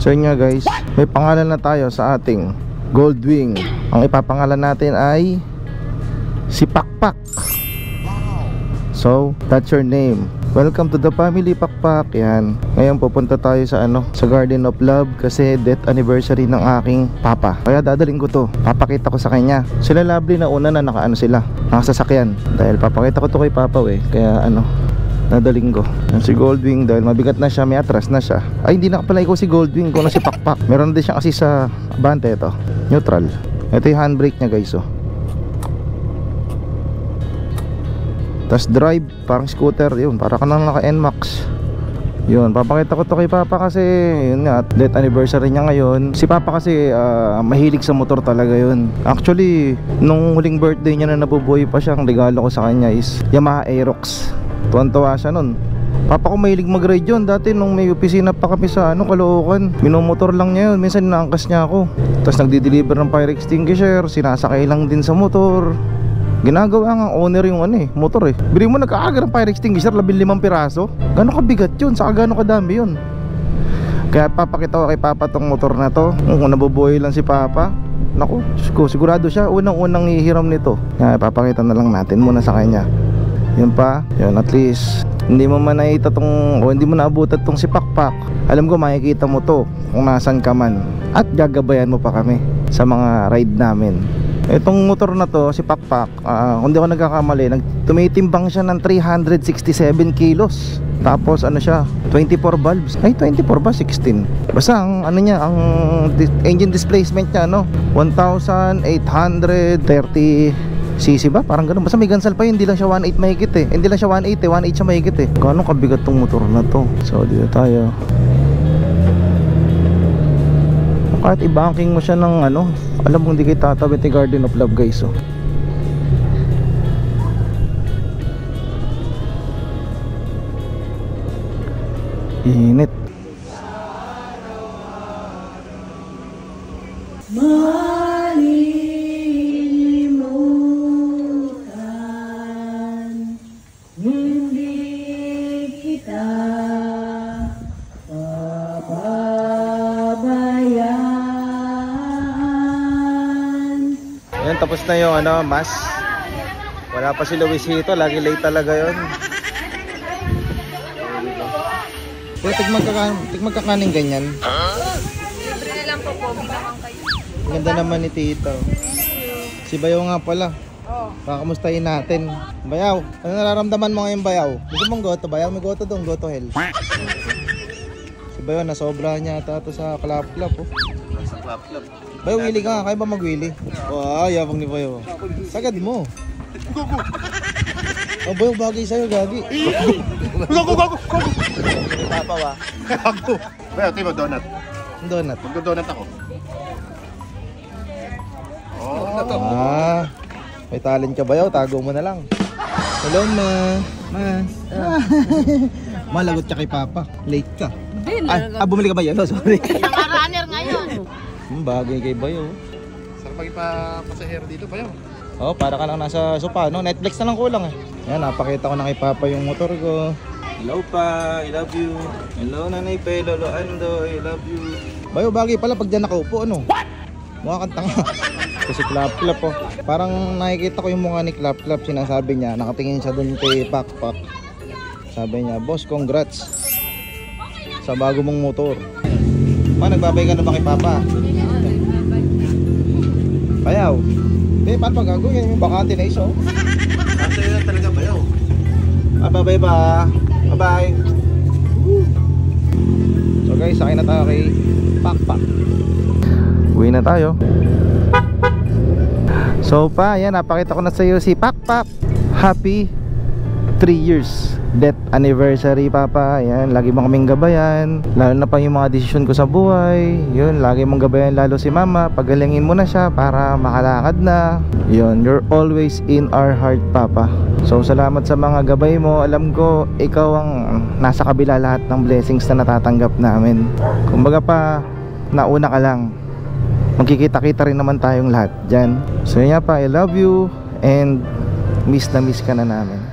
So yun nga guys, may pangalan na tayo sa ating Goldwing. Ang ipapangalan natin ay si Pakpak. So, that's your name. Welcome to the family, Pakpak. Yan. Ngayon pupunta tayo sa sa Garden of Love kasi death anniversary ng aking papa. Kaya dadaling ko to. Papakita ko sa kanya. Sila Lovely na una na sila. Nakasasakyan. Dahil papakita ko to kay papa Kaya dadaling ko. Yan si Goldwing dahil mabigat na siya, may atras na siya. Ay, hindi na pala ikaw si Goldwing, ikaw na si Pakpak. Meron din siya kasi sa Abante ito. Neutral. Ito yung handbrake niya guys Tapos drive, parang scooter, yun, para ka nang naka NMAX. Yun, papakita ko to kay papa kasi yun nga, death anniversary niya ngayon. Si papa kasi mahilig sa motor talaga yun. Actually, nung huling birthday niya na nabubuhay pa siya, ang regalo ko sa kanya is Yamaha Aerox. Tuwan-tuwa siya nun. Papa ko mahilig mag-ride yun. Dati nung may opisina pa kami sa Caloocan, minomotor lang niya yun. Minsan inaangkas niya ako. Tapos nagdi-deliver ng fire extinguisher, sinasakay lang din sa motor. Ginagawa nga owner yung motor Bili mo nagkaaga ng fire extinguisher, 15 piraso. Gano'ng kabigat yun, saka gano'ng kadami yun. Kaya papakita ko kay papa tong motor na to. Kung nabubuhay lang si papa, naku, sigurado siya unang-unang hihiram nito. Kaya papakita na lang natin muna sa kanya. Yun pa, yun, at least hindi mo man nakita tong, o hindi mo naabutan tong si Pakpak. Alam ko makikita mo to kung nasan ka man. At gagabayan mo pa kami sa mga ride namin. Itong motor na to, si Pakpak, kung di ako nagkakamali, tumitimbang siya ng 367 kilos. Tapos siya, 24 valves. Ay, 24 ba? 16. Basta ang ang engine displacement niya 1,830cc ba? Parang ganun. Basta may gansal pa yun, hindi lang siya 1.8 mahigit Hindi lang siya 1.8 1.8 siya mahigit Gano'ng kabigat tong motor na to. So, dito tayo. Kahit i-banking mo siya ng alam mo hindi kayo tatawid ni Garden of Love guys Init. Malilimutan, hindi kita Ayan, tapos na yung mas. Wala pa si Luisito, lagi late talaga yun. Pero tigmagkakaning ganyan. Libre na lang po, pogi naman kayo. Ganda naman ni Tito. Si Bayaw nga pala. Kakamustahin natin. Bayaw, ano nararamdaman mo ngayon Bayaw? Gusto mong goto Bayaw? May goto doon, goto hell. Si Bayaw, nasobra niya ata ito sa klap-klap Sa klap-klap. Bayaw, wili ka nga. Kaya ba mag-wili? Wow, yabang ni Bayaw. Sagad mo. Oh, Bayaw, bagay sa'yo, gagi. Gago! Papa Gago! Bayaw, tayo mo donut. Donut. Magdo-donut ako. May talent ka Bayaw, tago mo na lang. Hello ma. Malagot ka kay Papa. Late ka. Bumili ka ba yan? Sorry. Naka-runner ngayon. Bagay kay Bayaw. Sarap magpapasahero dito, Bayaw. Para ka lang nasa sopa, Netflix na lang kulang Yan, napakita ko na kay Papa yung motor ko. Hello pa, I love you. Hello Nanay Pe, Lolo Ando, I love you. Bayaw, bagay pala pag dyan nakaupo, What? Mukha kang tanga. Kasi Klap-Klap Parang nakikita ko yung mukha ni Klap-Klap. Sinasabi niya, nakatingin siya dun kay Pakpak. Sabi niya, boss, congrats sa bago mong motor. Nagbabay ka na ba kay Papa? Bayaw. Paano pag gagawin? Yung bakante na iso. Kasi na talaga Bayaw. Bye-bye ba? Bye-bye. So guys, sakay na tayo kay Pakpak. Uwi na tayo. So yan, napakita ko na sa iyo si Pakpak. Happy 3 years death anniversary Papa. Yan, lagi mo kaming gabayan. Lalo na pa yung mga desisyon ko sa buhay. Yun, lagi mong gabayan lalo si Mama. Pagalingin mo na siya para makalakad na. Yun, you're always in our heart Papa. So salamat sa mga gabay mo. Alam ko ikaw ang nasa kabila lahat ng blessings na natatanggap namin. Kumbaga pa, nauna ka lang. Magkikita-kita rin naman tayong lahat dyan. So yun nga pa, I love you. And miss na miss ka na namin.